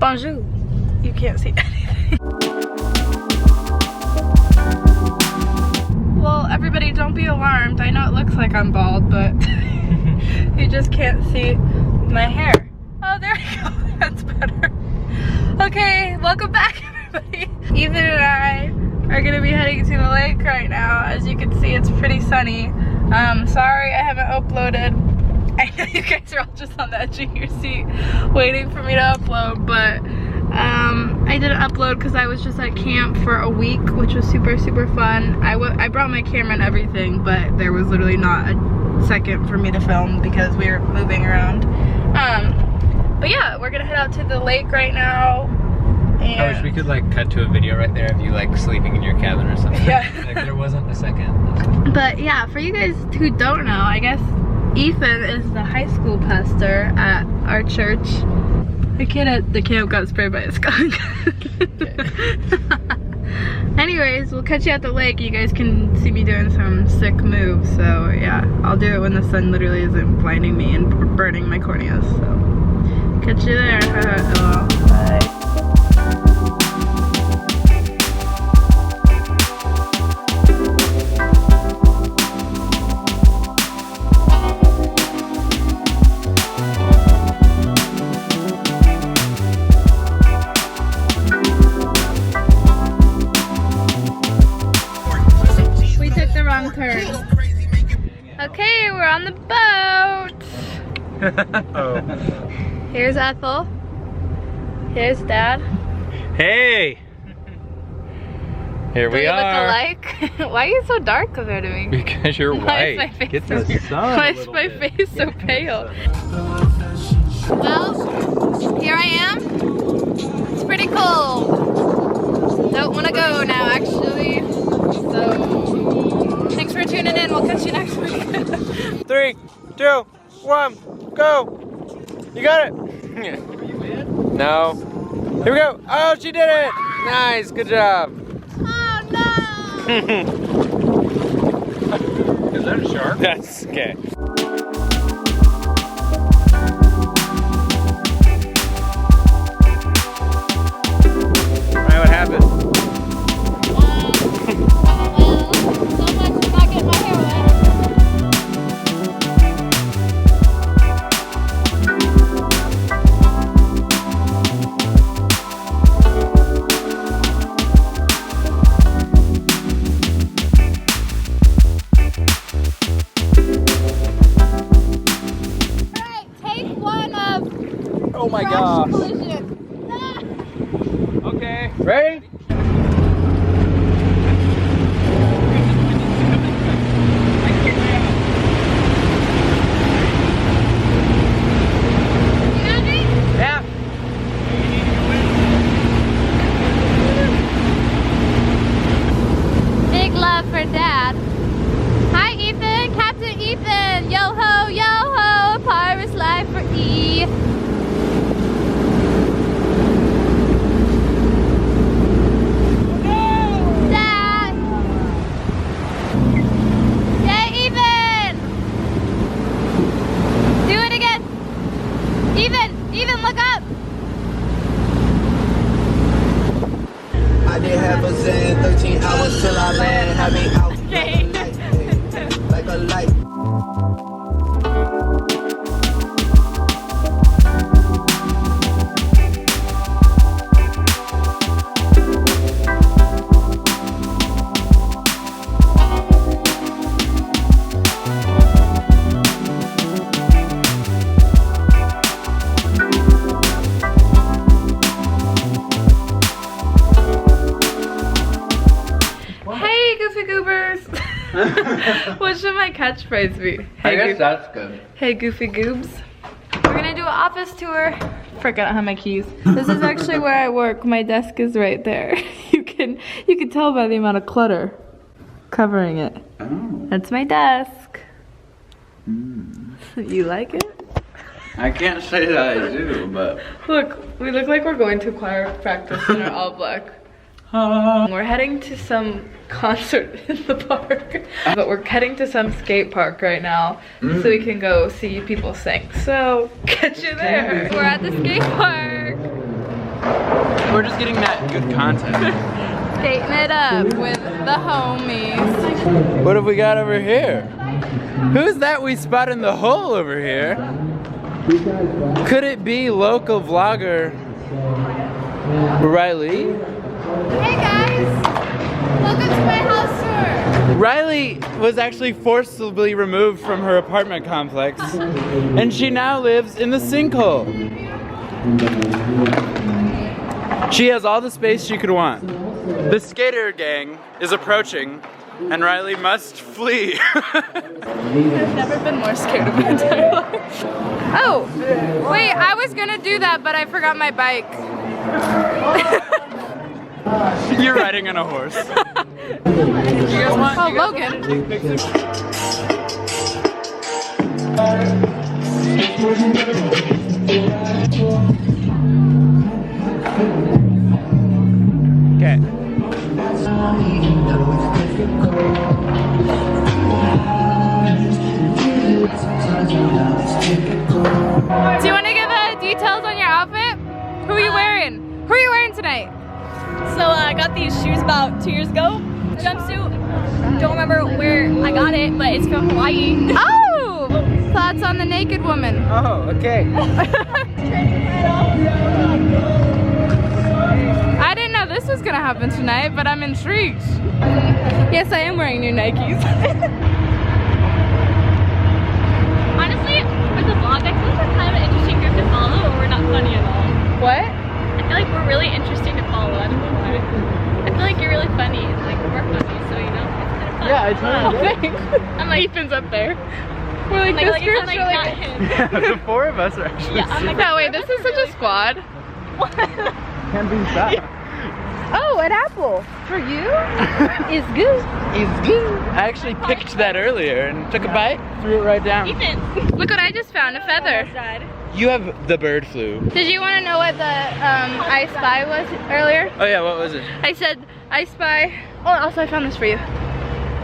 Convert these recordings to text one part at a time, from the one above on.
Bonjour. You can't see anything. Well, everybody, don't be alarmed. I know it looks like I'm bald, but you just can't see my hair. Oh, there we go. That's better. Okay, welcome back, everybody. Ethan and I are gonna be heading to the lake right now. As you can see, it's pretty sunny. Sorry I haven't uploaded. I know you guys are all just on the edge of your seat waiting for me to upload, but I didn't upload because I was just at camp for a week, which was super fun. I brought my camera and everything, but there was literally not a second for me to film because we were moving around. But yeah, we're gonna head out to the lake right now. And I wish we could like cut to a video right there of you like sleeping in your cabin or something. Yeah. Like there wasn't a second. But yeah, for you guys who don't know, I guess Ethan is the high school pastor at our church. The kid at the camp got sprayed by a skunk. Anyways, we'll catch you at the lake. You guys can see me doing some sick moves. So yeah, I'll do it when the sun literally isn't blinding me and burning my corneas. So catch you there. Bye. Turn. Okay, we're on the boat. Oh. Here's Ethel. Here's Dad. Hey! Here we are. Look alike. Why are you so dark compared to me? Because you're white. Why is my face Get so, the sun. why is my face so pale? Well, here I am. It's pretty cold. Don't want to go now, actually. So, thanks for tuning in. We'll catch you next week. 3, 2, 1, go! You got it! No. Here we go! Oh, she did it! Nice, good job! Oh no! Is that a shark? That's okay. Alright, what happened? Oh my gosh. Okay. Ready? Yeah. Big love for Dad. Hi Ethan, Captain Ethan. Yo ho, a pirate's life for E. Even look up! I did have a zen, 13 hours till I land, had me out like a light. What should my catchphrase be? Hey, I guess that's good. Hey Goofy Goobs. We're gonna do an office tour. Forgot I have my keys. This is actually where I work. My desk is right there. You can tell by the amount of clutter covering it. Oh. That's my desk. Mm. You like it? I can't say that I do, but Look, we look like we're going to choir practice in our all black. We're heading to some concert in the park, but we're heading to some skate park right now so we can go see people sing. So catch you there. We're at the skate park. We're just getting that good content. Dating it up with the homies. What have we got over here? Who's that we spot in the hole over here? Could it be local vlogger Reilly? Hey guys! Welcome to my house tour! Reilly was actually forcibly removed from her apartment complex, and she now lives in the sinkhole. She has all the space she could want. The skater gang is approaching, and Reilly must flee. I've never been more scared of my entire life. Oh, wait, I was gonna do that, but I forgot my bike. You're riding on a horse. You guys want? Oh, Logan. Okay. Do you want to give details on your outfit? Who are you wearing? Who are you wearing tonight? So I got these shoes about 2 years ago. Jumpsuit. Don't remember where I got it, but it's from Hawaii. Oh! Thoughts on the naked woman? Oh, okay. I didn't know this was gonna happen tonight, but I'm intrigued. Yes, I am wearing new Nikes. Honestly, for the vlog, I feel like we're kind of an interesting group to follow, or we're not funny at all. What? I feel like we're really interesting to follow. I don't know why. I feel like you're really funny. Like we're funny, so you know, it's kind of fun. Yeah, I totally Oh, thanks. I'm like, Ethan's up there. We're like, I'm this like, you're group's like really not him. The four of us are actually. Yeah, I'm like, No, wait, this is such a squad. Can't be that. Oh, an apple. For you? Is good. It's good. I actually picked that earlier and took a bite, threw it right down. Ethan. Look what I just found, a feather. You have the bird flu. Did you want to know what the I Spy was earlier? Oh yeah, what was it? I said, I spy. Oh, also I found this for you.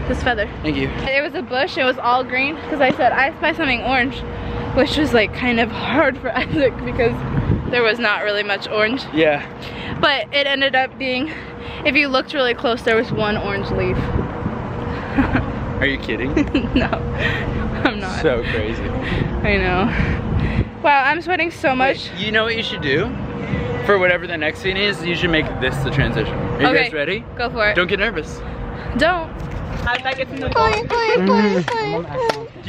This feather. Thank you. It was a bush, it was all green, because I said, I spy something orange, which was like kind of hard for Isaac because there was not really much orange. Yeah. But it ended up being, if you looked really close, there was one orange leaf. Are you kidding? No, I'm not. So crazy. I know. Wow, I'm sweating so much. Wait, you know what you should do? For whatever the next scene is, you should make this the transition. Are you Okay. guys ready? Go for it. Don't get nervous. Don't. Do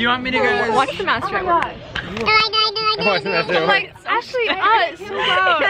you want me to go? Watch the master. Watch the master. I'm like, Ashley, us. So loud.